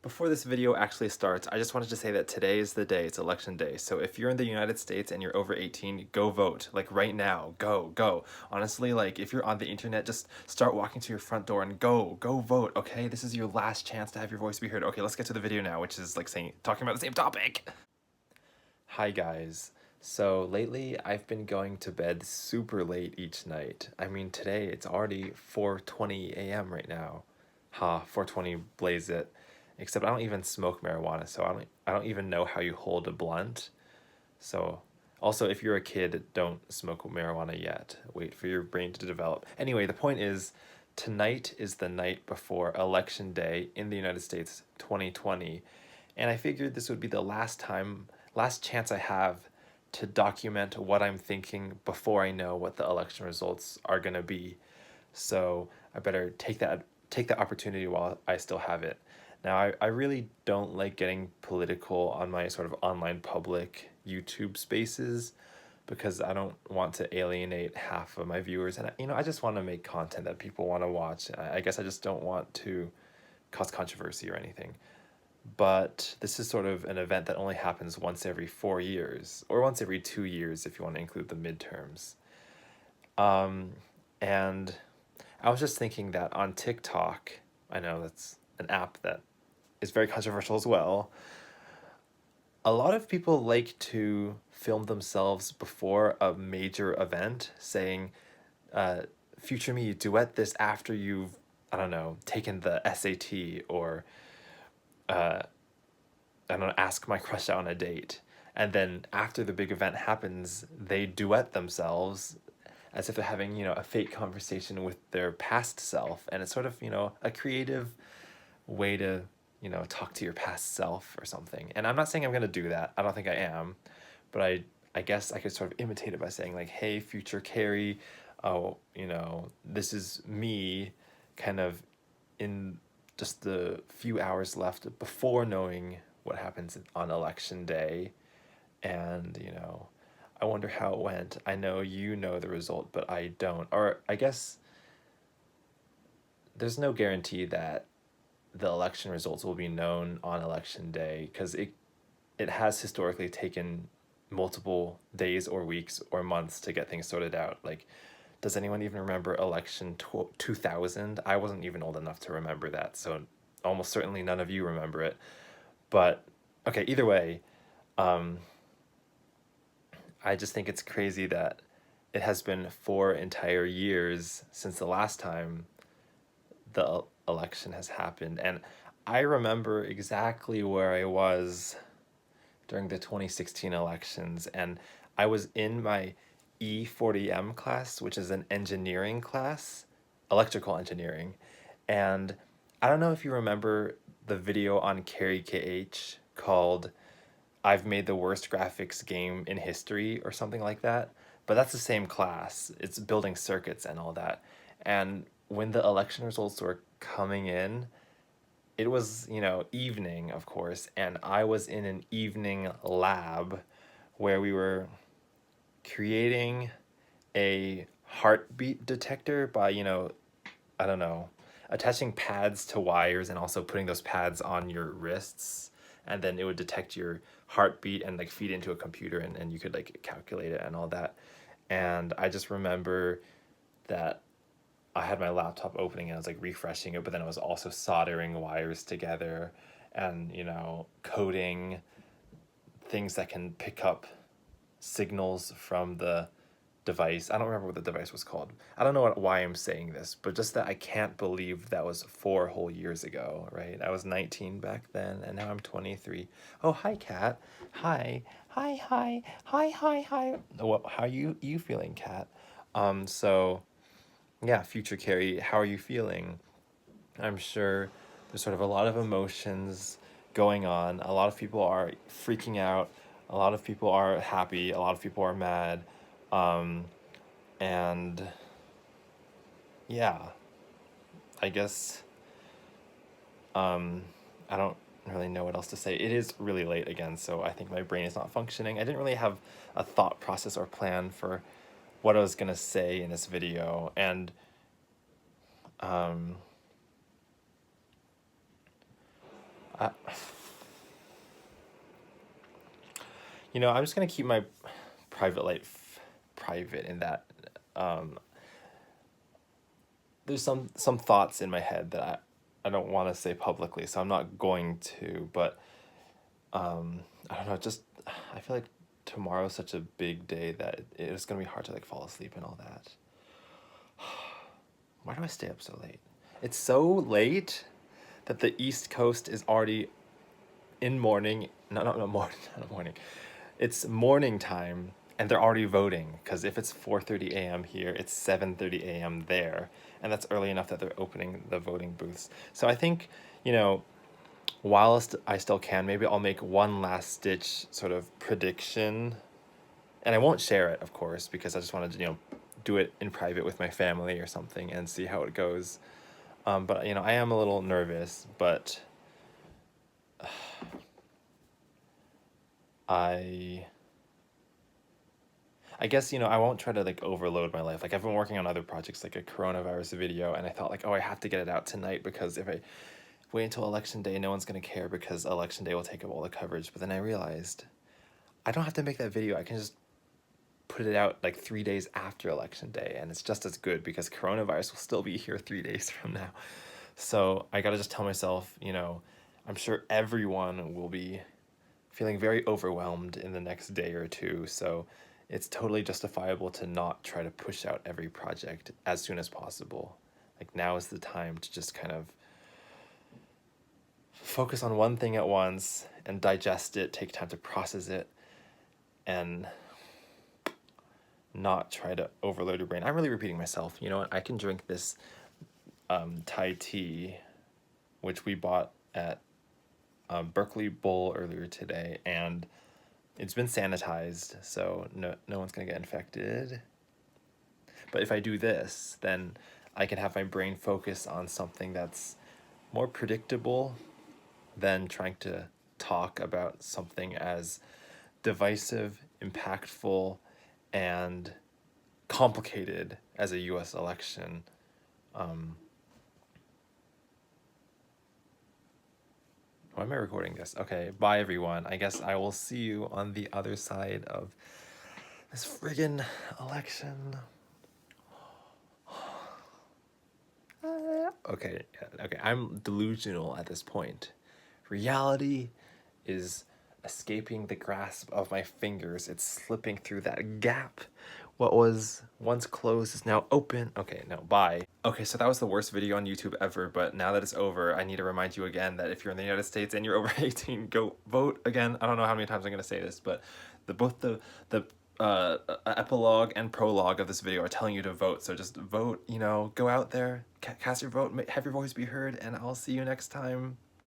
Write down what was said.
Before this video actually starts, I just wanted to say that today is the day, it's election day. So if you're in the United States and you're over 18, go vote. Like right now, go. Honestly, like if you're on the internet, just start walking to your front door and go vote, okay? This is your last chance to have your voice be heard. Okay, let's get to the video now, which is like talking about the same topic. Hi guys. So lately I've been going to bed super late each night. I mean today it's already 4:20 a.m. right now. 4:20 blaze it. Except I don't even smoke marijuana, so I don't even know how you hold a blunt. So also if you're a kid, don't smoke marijuana yet. Wait for your brain to develop. Anyway, the point is tonight is the night before election day in the United States 2020. And I figured this would be the last chance I have to document what I'm thinking before I know what the election results are gonna be. So I better take the opportunity while I still have it. Now, I really don't like getting political on my sort of online public YouTube spaces because I don't want to alienate half of my viewers. And, I just want to make content that people want to watch. I guess I just don't want to cause controversy or anything. But this is sort of an event that only happens once every 4 years, or once every 2 years if you want to include the midterms. And I was just thinking that on TikTok, I know that's an app that is very controversial as well. A lot of people like to film themselves before a major event saying, future me, duet this after you've, I don't know, taken the SAT or, I don't know, ask my crush out on a date. And then after the big event happens, they duet themselves as if they're having, a fake conversation with their past self. And it's sort of, a creative way to, talk to your past self or something. And I'm not saying I'm going to do that. I don't think I am. But I guess I could sort of imitate it by saying like, hey, future Carrie, oh, this is me kind of in just the few hours left before knowing what happens on election day. And, I wonder how it went. I know you know the result, but I don't. Or I guess there's no guarantee that the election results will be known on election day because it has historically taken multiple days or weeks or months to get things sorted out. Like, does anyone even remember election 2000? I wasn't even old enough to remember that, so almost certainly none of you remember it. But okay, either way, I just think it's crazy that it has been 4 entire years since the last time the election has happened. And I remember exactly where I was during the 2016 elections. And I was in my E40M class, which is an engineering class, electrical engineering. And I don't know if you remember the video on Carrie KH called I've made the worst graphics game in history or something like that. But that's the same class. It's building circuits and all that. And when the election results were coming in, it was, evening, of course, and I was in an evening lab where we were creating a heartbeat detector by, I don't know, attaching pads to wires and also putting those pads on your wrists, and then it would detect your heartbeat and like feed into a computer and you could like calculate it and all that. And I just remember that I had my laptop opening and I was like refreshing it, but then I was also soldering wires together and, coding things that can pick up signals from the device. I don't remember what the device was called. I don't know why I'm saying this, but just that I can't believe that was 4 whole years ago, right? I was 19 back then and now I'm 23. Oh, hi, Kat. Hi. Hi. How are you feeling, Kat? So yeah, future Carrie, how are you feeling? I'm sure there's sort of a lot of emotions going on. A lot of people are freaking out. A lot of people are happy. A lot of people are mad. And yeah, I guess I don't really know what else to say. It is really late again, so I think my brain is not functioning. I didn't really have a thought process or plan for what I was gonna say in this video, and I, I'm just gonna keep my private life private in that um, there's some thoughts in my head that I don't want to say publicly, so I'm not going to. But I don't know. Just I feel like tomorrow's such a big day that it's gonna be hard to like fall asleep and all that. Why do I stay up so late? It's so late that the East Coast is already in morning. No, no, no, morning, not morning. It's morning time, and they're already voting. Because if it's 4:30 a.m. here, it's 7:30 a.m. there, and that's early enough that they're opening the voting booths. So I think, you know, whilst I still can, maybe I'll make one last ditch sort of prediction, and I won't share it, of course, because I just wanted to, do it in private with my family or something and see how it goes. But I am a little nervous, but I I guess, I won't try to like overload my life. Like I've been working on other projects like a coronavirus video, and I thought like, oh, I have to get it out tonight because if I wait until election day, no one's gonna care because election day will take up all the coverage. But then I realized I don't have to make that video. I can just put it out like 3 days after election day, and it's just as good because coronavirus will still be here 3 days from now. So I gotta just tell myself, I'm sure everyone will be feeling very overwhelmed in the next day or two. So it's totally justifiable to not try to push out every project as soon as possible. Like now is the time to just kind of focus on one thing at once and digest it, take time to process it, and not try to overload your brain. I'm really repeating myself. You know what? I can drink this Thai tea, which we bought at Berkeley Bowl earlier today, and it's been sanitized, so no one's gonna get infected. But if I do this, then I can have my brain focus on something that's more predictable than trying to talk about something as divisive, impactful, and complicated as a US election. Why am I recording this? Okay, bye everyone. I guess I will see you on the other side of this friggin' election. Okay, okay, I'm delusional at this point. Reality is escaping the grasp of my fingers. It's slipping through that gap. What was once closed is now open. Okay, no, bye. Okay, so that was the worst video on YouTube ever, but now that it's over, I need to remind you again that if you're in the United States and you're over 18, go vote again. I don't know how many times I'm gonna say this, but both the epilogue and prologue of this video are telling you to vote. So just vote, go out there, cast your vote, have your voice be heard, and I'll see you next time.